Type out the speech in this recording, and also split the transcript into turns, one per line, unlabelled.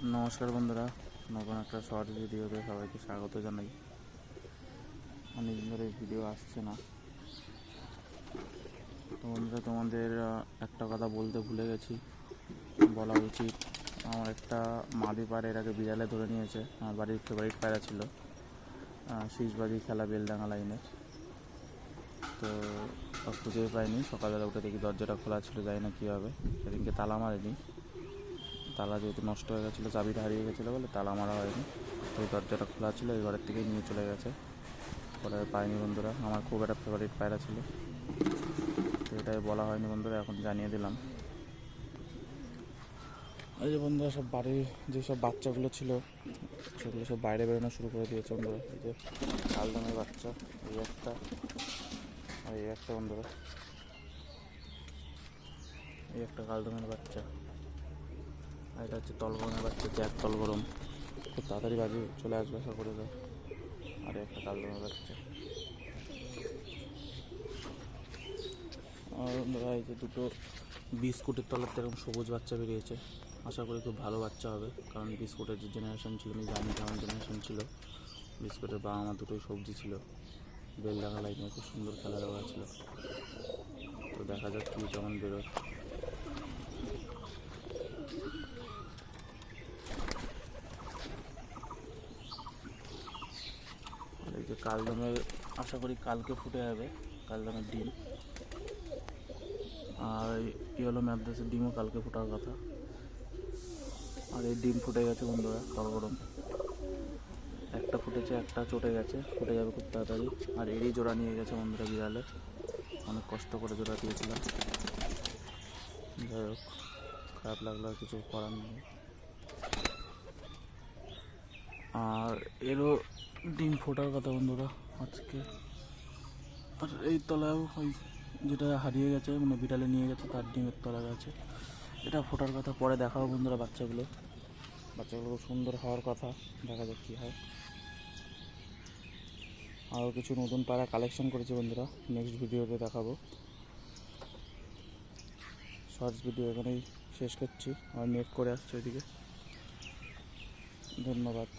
নমস্কার বন্ধুরা, নতুন একটা শর্ট ভিডিওতে সবাইকে স্বাগত জানাই। অনেকদিন ধরে ভিডিও আসছে না তো বন্ধুরা, তোমাদের একটা কথা বলতে ভুলে গেছি, বলা উচিত। আমার একটা মাদি পায়রা এর আগে বিড়ালে ধরে নিয়েছে। আমার বাড়ির ফেভারিট পায়রা ছিল, শীষবাজি খেলা বেলডাঙ্গা লাইনের। তো খুঁজেই পাইনি। সকালবেলা উঠে দেখি দরজাটা খোলা ছিল, জানি না কীভাবে। সেদিনকে তালা মারিনি, তালা যেহেতু নষ্ট হয়ে গেছিলো, চাবিটা হারিয়ে গেছিলো বলে তালা মারা হয়নি। ওই দরজাটা খোলা ছিল, এই ঘরের থেকেই নিয়ে চলে গেছে। পরে পাইনি বন্ধুরা। আমার খুব একটা ফেভারিট পায়রা ছিল, তো এটাই বলা হয়নি বন্ধুরা, এখন জানিয়ে দিলাম। এই যে বন্ধুরা, সব বাড়ির যেসব বাচ্চাগুলো ছিল সেগুলো সব বাইরে বেরোনো শুরু করে দিয়েছে বন্ধুরা। এই যে কালদমের বাচ্চা, এই একটা আর এই একটা বন্ধুরা, এই একটা কালদমের বাচ্চা, আর এটা হচ্ছে তলগরমের বাচ্চা, জ্যাক তলগরম। খুব তাড়াতাড়ি বাজি চলে আসবে আশা করে যায়। আর একটা কালদমের বাচ্চা। আর বন্ধুরা, এই যে দুটো বিস্কুটের তলার এরকম সবুজ বাচ্চা বেরিয়েছে। আশা করি খুব ভালো বাচ্চা হবে, কারণ বিস্কুটের যে জেনারেশন ছিল, আমি জানি কেমন জেনারেশন ছিল। বিস্কুটের বাবা মা দুটোই সবজি ছিল। বেলডাঙ্গা লাইনে খুব সুন্দর খেলা দেওয়া ছিল। তো দেখা যাক কী কেমন বেরোয়। আর এই যে কালদমের, আশা করি কালকে ফুটে যাবে কালদমের ডিম। আর ইয়েলো ম্যাদ্রাসের ডিমও কালকে ফোটার কথা। আর এই ডিম ফুটে গেছে বন্ধুরা, তলগরম। একটা ফুটেছে, একটা চটে গেছে, ফুটে যাবে খুব তাড়াতাড়ি। আর এরই জোড়া নিয়ে গেছে বন্ধুরা বিড়ালে, অনেক কষ্ট করে জোড়া দিয়েছিলাম। যাই হোক, খারাপ লাগলো, আর কিছু করার নেই। আর এরও ডিম ফোটার কথা বন্ধুরা আজকে। আর এই তলায়ও ওই যেটা হারিয়ে গেছে, মানে বিড়ালে নিয়ে গেছে, তার ডিমের তলা গেছে। এটা ফোটার কথা, পরে দেখাবো বন্ধুরা। বাচ্চাগুলো খুব সুন্দর হওয়ার কথা, দেখা যাক কী হয়। আরও কিছু নতুন পায়রা কালেকশন করেছি বন্ধুরা, নেক্সট ভিডিওতে দেখাবো। শর্টস ভিডিও এখানেই শেষ করছি, আর নেট করে আসছে ওইদিকে। ধন্যবাদ।